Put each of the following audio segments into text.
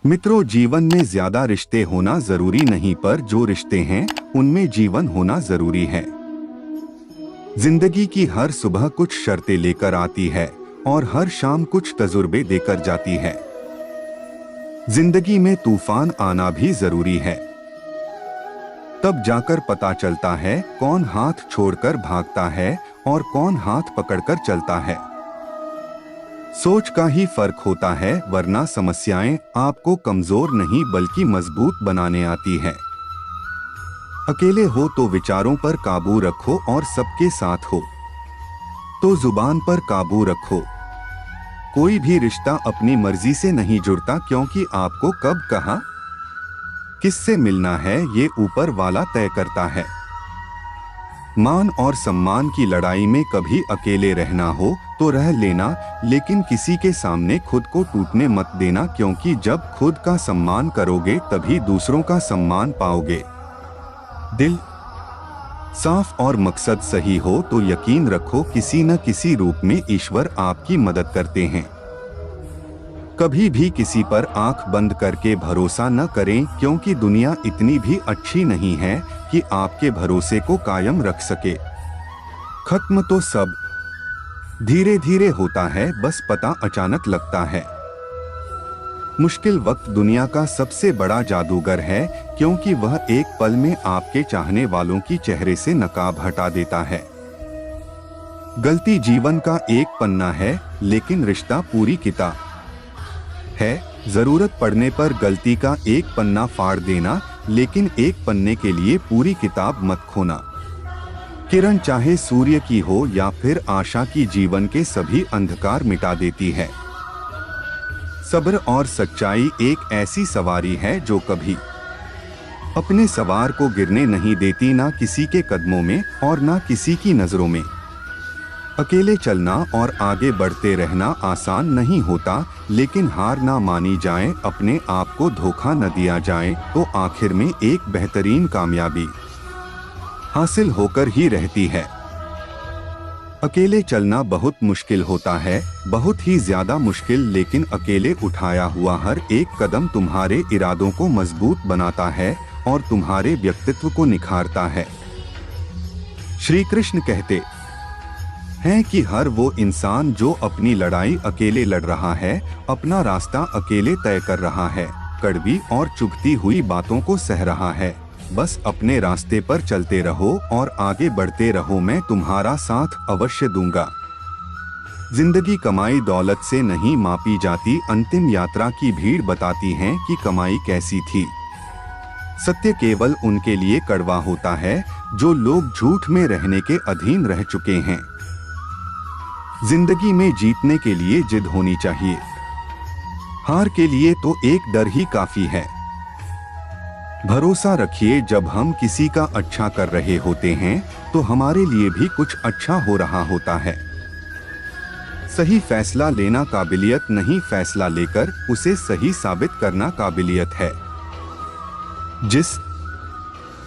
मित्रों, जीवन में ज्यादा रिश्ते होना जरूरी नहीं, पर जो रिश्ते हैं उनमें जीवन होना जरूरी है। जिंदगी की हर सुबह कुछ शर्तें लेकर आती है और हर शाम कुछ तजुर्बे देकर जाती है। जिंदगी में तूफान आना भी जरूरी है, तब जाकर पता चलता है कौन हाथ छोड़कर भागता है और कौन हाथ पकड़कर चलता है। सोच का ही फर्क होता है, वरना समस्याएं आपको कमजोर नहीं बल्कि मजबूत बनाने आती है। अकेले हो तो विचारों पर काबू रखो और सबके साथ हो तो जुबान पर काबू रखो। कोई भी रिश्ता अपनी मर्जी से नहीं जुड़ता, क्योंकि आपको कब कहाँ किससे मिलना है ये ऊपर वाला तय करता है। मान और सम्मान की लड़ाई में कभी अकेले रहना हो तो रह लेना, लेकिन किसी के सामने खुद को टूटने मत देना, क्योंकि जब खुद का सम्मान करोगे तभी दूसरों का सम्मान पाओगे। दिल साफ और मकसद सही हो तो यकीन रखो किसी न किसी रूप में ईश्वर आपकी मदद करते हैं। कभी भी किसी पर आंख बंद करके भरोसा न करें, क्योंकि दुनिया इतनी भी अच्छी नहीं है कि आपके भरोसे को कायम रख सके। खत्म तो सब धीरे धीरे होता है, बस पता अचानक लगता है। मुश्किल वक्त दुनिया का सबसे बड़ा जादूगर है, क्योंकि वह एक पल में आपके चाहने वालों की चेहरे से नकाब हटा देता है। गलती जीवन का एक पन्ना है, लेकिन रिश्ता पूरी किताब है। जरूरत पड़ने पर गलती का एक पन्ना फाड़ देना, लेकिन एक पन्ने के लिए पूरी किताब मत खोना। किरण चाहे सूर्य की हो या फिर आशा की, जीवन के सभी अंधकार मिटा देती है। सब्र और सच्चाई एक ऐसी सवारी है जो कभी अपने सवार को गिरने नहीं देती, ना किसी के कदमों में और ना किसी की नजरों में। अकेले चलना और आगे बढ़ते रहना आसान नहीं होता, लेकिन हार ना मानी जाए, अपने आप को धोखा न दिया जाए, तो आखिर में एक बेहतरीन कामयाबी हासिल होकर ही रहती है। अकेले चलना बहुत मुश्किल होता है, बहुत ही ज्यादा मुश्किल, लेकिन अकेले उठाया हुआ हर एक कदम तुम्हारे इरादों को मजबूत बनाता है और तुम्हारे व्यक्तित्व को निखारता है। श्री कृष्ण कहते हैं कि हर वो इंसान जो अपनी लड़ाई अकेले लड़ रहा है, अपना रास्ता अकेले तय कर रहा है, कड़वी और चुभती हुई बातों को सह रहा है, बस अपने रास्ते पर चलते रहो और आगे बढ़ते रहो, मैं तुम्हारा साथ अवश्य दूंगा। जिंदगी कमाई दौलत से नहीं मापी जाती, अंतिम यात्रा की भीड़ बताती है कि कमाई कैसी थी। सत्य केवल उनके लिए कड़वा होता है जो लोग झूठ में रहने के अधीन रह चुके हैं। जिंदगी में जीतने के लिए जिद होनी चाहिए, हार के लिए तो एक डर ही काफी है। भरोसा रखिए, जब हम किसी का अच्छा कर रहे होते हैं तो हमारे लिए भी कुछ अच्छा हो रहा होता है। सही फैसला लेना काबिलियत नहीं, फैसला लेकर उसे सही साबित करना काबिलियत है। जिस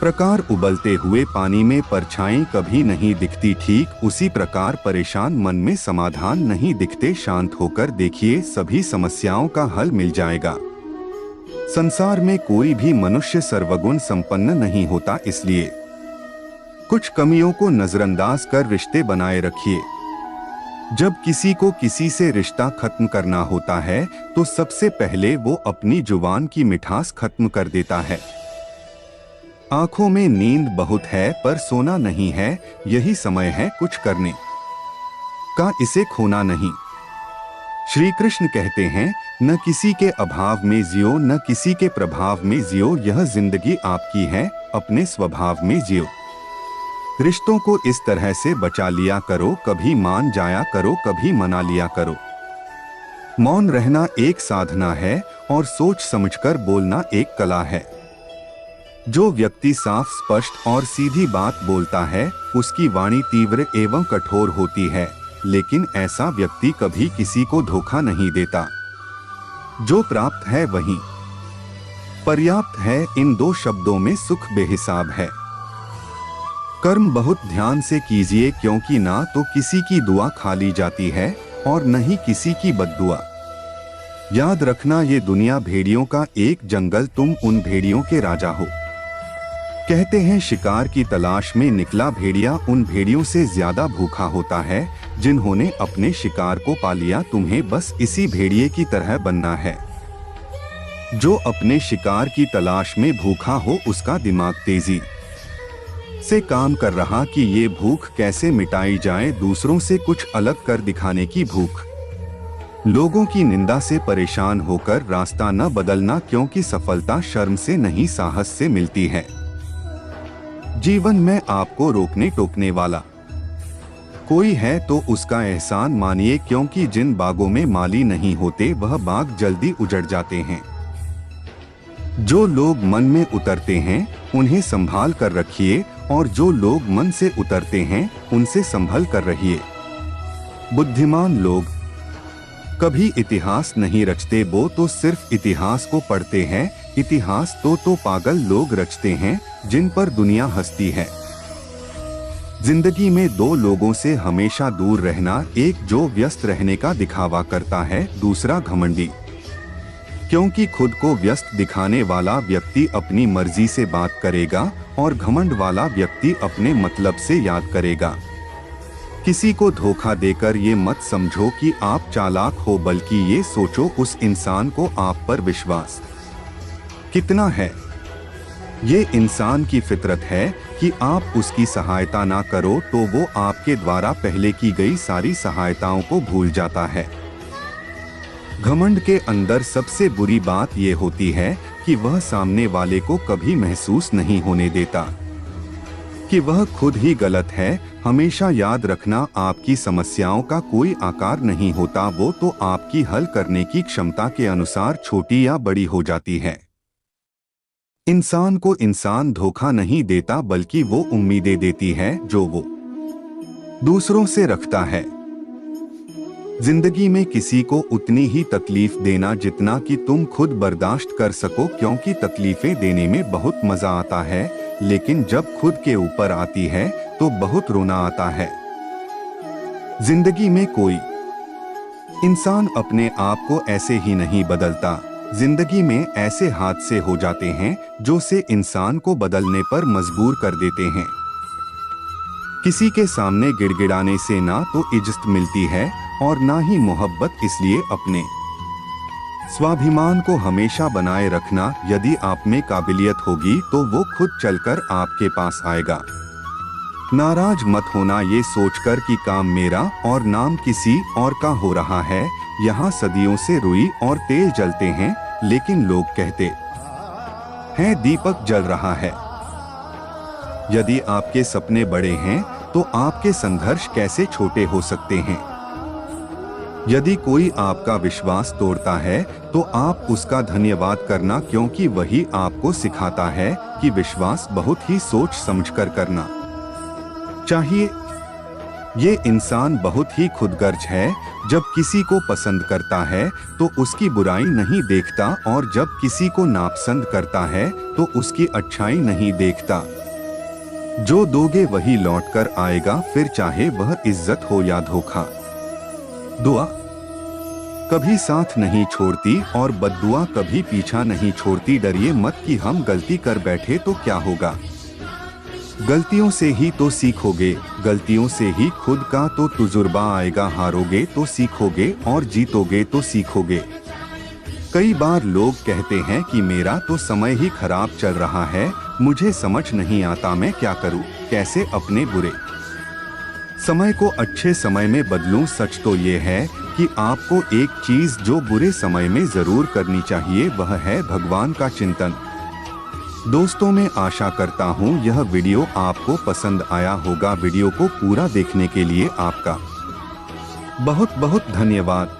प्रकार उबलते हुए पानी में परछाई कभी नहीं दिखती, ठीक उसी प्रकार परेशान मन में समाधान नहीं दिखते। शांत होकर देखिए, सभी समस्याओं का हल मिल जाएगा। संसार में कोई भी मनुष्य सर्वगुण संपन्न नहीं होता, इसलिए कुछ कमियों को नजरअंदाज कर रिश्ते बनाए रखिए। जब किसी को किसी से रिश्ता खत्म करना होता है तो सबसे पहले वो अपनी जुबान की मिठास खत्म कर देता है। आंखों में नींद बहुत है पर सोना नहीं है, यही समय है कुछ करने का, इसे खोना नहीं। श्री कृष्ण कहते हैं, न किसी के अभाव में जियो, न किसी के प्रभाव में जियो, यह जिंदगी आपकी है, अपने स्वभाव में जियो। रिश्तों को इस तरह से बचा लिया करो, कभी मान जाया करो, कभी मना लिया करो। मौन रहना एक साधना है और सोच समझकर बोलना एक कला है। जो व्यक्ति साफ, स्पष्ट और सीधी बात बोलता है, उसकी वाणी तीव्र एवं कठोर होती है, लेकिन ऐसा व्यक्ति कभी किसी को धोखा नहीं देता। जो प्राप्त है वही पर्याप्त है, इन दो शब्दों में सुख बेहिसाब है। कर्म बहुत ध्यान से कीजिए, क्योंकि ना तो किसी की दुआ खाली जाती है और न ही किसी की बद्दुआ। याद रखना, ये दुनिया भेड़ियों का एक जंगल, तुम उन भेड़ियों के राजा हो। कहते हैं शिकार की तलाश में निकला भेड़िया उन भेड़ियों से ज्यादा भूखा होता है जिन्होंने अपने शिकार को पा लिया। तुम्हें बस इसी भेड़िए की तरह बनना है जो अपने शिकार की तलाश में भूखा हो। उसका दिमाग तेजी से काम कर रहा कि ये भूख कैसे मिटाई जाए, दूसरों से कुछ अलग कर दिखाने की भूख। लोगों की निंदा से परेशान होकर रास्ता न बदलना, क्योंकि सफलता शर्म से नहीं साहस से मिलती है। जीवन में आपको रोकने टोकने वाला कोई है तो उसका एहसान मानिए, क्योंकि जिन बागों में माली नहीं होते वह बाग जल्दी उजड़ जाते हैं। जो लोग मन में उतरते हैं उन्हें संभाल कर रखिए, और जो लोग मन से उतरते हैं उनसे संभल कर रहिए। बुद्धिमान लोग कभी इतिहास नहीं रचते, वो तो सिर्फ इतिहास को पढ़ते हैं। इतिहास तो पागल लोग रचते हैं जिन पर दुनिया हंसती है। जिंदगी में दो लोगों से हमेशा दूर रहना, एक जो व्यस्त रहने का दिखावा करता है, दूसरा घमंडी। क्योंकि खुद को व्यस्त दिखाने वाला व्यक्ति अपनी मर्जी से बात करेगा और घमंड वाला व्यक्ति अपने मतलब से याद करेगा। किसी को धोखा देकर ये मत समझो कि आप चालाक हो, बल्कि ये सोचो उस इंसान को आप पर विश्वास कितना है। ये इंसान की फितरत है कि आप उसकी सहायता ना करो तो वो आपके द्वारा पहले की गई सारी सहायताओं को भूल जाता है। घमंड के अंदर सबसे बुरी बात ये होती है कि वह सामने वाले को कभी महसूस नहीं होने देता कि वह खुद ही गलत है। हमेशा याद रखना, आपकी समस्याओं का कोई आकार नहीं होता, वो तो आपकी हल करने की क्षमता के अनुसार छोटी या बड़ी हो जाती है। इंसान को इंसान धोखा नहीं देता, बल्कि वो उम्मीदें देती है जो वो दूसरों से रखता है। जिंदगी में किसी को उतनी ही तकलीफ देना जितना कि तुम खुद बर्दाश्त कर सको, क्योंकि तकलीफें देने में बहुत मजा आता है, लेकिन जब खुद के ऊपर आती है तो बहुत रोना आता है। जिंदगी में कोई इंसान अपने आप को ऐसे ही नहीं बदलता। जिंदगी में ऐसे हादसे हो जाते हैं जो से इंसान को बदलने पर मजबूर कर देते हैं। किसी के सामने गिड़गिड़ाने से ना तो इज्जत मिलती है और ना ही मोहब्बत, इसलिए अपने स्वाभिमान को हमेशा बनाए रखना। यदि आप में काबिलियत होगी तो वो खुद चलकर आपके पास आएगा। नाराज मत होना ये सोचकर कि काम मेरा और नाम किसी और का हो रहा है। यहाँ सदियों से रुई और तेल जलते हैं, लेकिन लोग कहते हैं दीपक जल रहा है। यदि आपके सपने बड़े हैं तो आपके संघर्ष कैसे छोटे हो सकते हैं। यदि कोई आपका विश्वास तोड़ता है तो आप उसका धन्यवाद करना, क्योंकि वही आपको सिखाता है कि विश्वास बहुत ही सोच समझकर करना चाहिए। ये इंसान बहुत ही खुदगर्ज है। जब किसी को पसंद करता है तो उसकी बुराई नहीं देखता, और जब किसी को नापसंद करता है तो उसकी अच्छाई नहीं देखता। जो दोगे वही लौट कर आएगा, फिर चाहे वह इज्जत हो या धोखा। दुआ कभी साथ नहीं छोड़ती और बद्दुआ कभी पीछा नहीं छोड़ती। डरिए मत कि हम गलती कर बैठे तो क्या होगा। गलतियों से ही तो सीखोगे, गलतियों से ही खुद का तो तजुर्बा आएगा। हारोगे तो सीखोगे और जीतोगे तो सीखोगे। कई बार लोग कहते हैं कि मेरा तो समय ही खराब चल रहा है, मुझे समझ नहीं आता मैं क्या करूं, कैसे अपने बुरे समय को अच्छे समय में बदलूं। सच तो ये है कि आपको एक चीज जो बुरे समय में जरूर करनी चाहिए, वह है भगवान का चिंतन। दोस्तों, मैं आशा करता हूँ यह वीडियो आपको पसंद आया होगा। वीडियो को पूरा देखने के लिए आपका बहुत बहुत धन्यवाद।